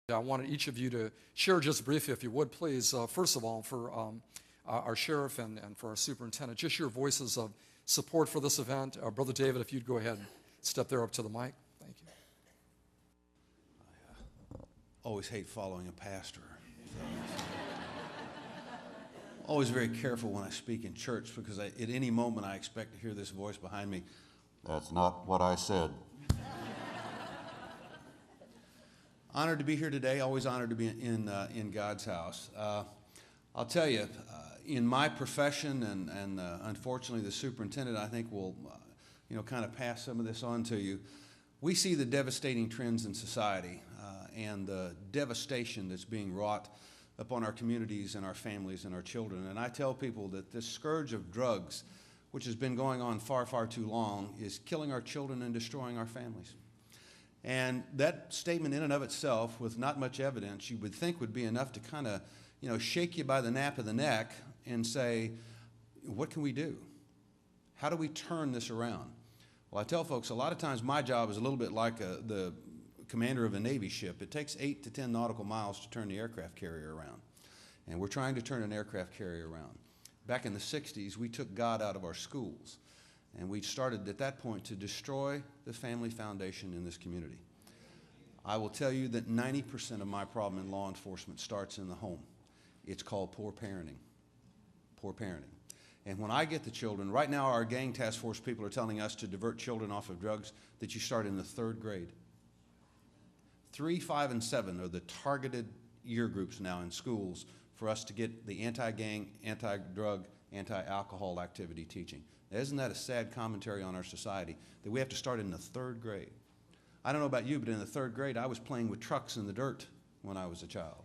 I wanted each of you to share just briefly, if you would, please, first of all, for our sheriff and for our superintendent, just your voices of support for this event. Brother David, if you'd go ahead and step there up to the mic. Thank you. I always hate following a pastor. Always very careful when I speak in church because at any moment I expect to hear this voice behind me. That's not what I said. Honored to be here today. Always honored to be in God's house. I'll tell you, in my profession, and unfortunately the superintendent, I think, will kind of pass some of this on to you. We see the devastating trends in society and the devastation that's being wrought upon our communities and our families and our children. And I tell people that this scourge of drugs, which has been going on far, far too long, is killing our children and destroying our families. And that statement in and of itself, with not much evidence, you would think would be enough to kind of, shake you by the nape of the neck and say, what can we do? How do we turn this around? Well, I tell folks, a lot of times my job is a little bit like the commander of a Navy ship. It takes 8 to 10 nautical miles to turn the aircraft carrier around. And we're trying to turn an aircraft carrier around. Back in the 60s, we took God out of our schools. And we started at that point to destroy the family foundation in this community. I will tell you that 90% of my problem in law enforcement starts in the home. It's called poor parenting. Poor parenting. And when I get the children, right now our gang task force people are telling us to divert children off of drugs that you start in the 3rd grade. 3, 5, and 7 are the targeted year groups now in schools for us to get the anti-gang, anti-drug, anti-alcohol activity teaching. Now, isn't that a sad commentary on our society that we have to start in the 3rd grade? I don't know about you, but in the 3rd grade, I was playing with trucks in the dirt when I was a child.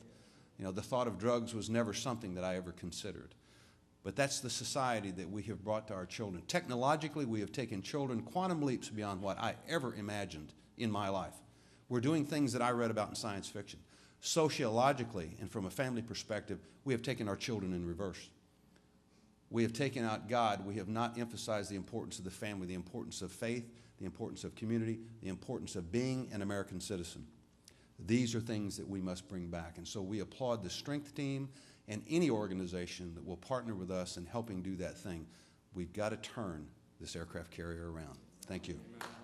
The thought of drugs was never something that I ever considered. But that's the society that we have brought to our children. Technologically, we have taken children quantum leaps beyond what I ever imagined in my life. We're doing things that I read about in science fiction. Sociologically, and from a family perspective, we have taken our children in reverse. We have taken out God. We have not emphasized the importance of the family, the importance of faith, the importance of community, the importance of being an American citizen. These are things that we must bring back. And so we applaud the Strength Team and any organization that will partner with us in helping do that thing. We've got to turn this aircraft carrier around. Thank you. Amen.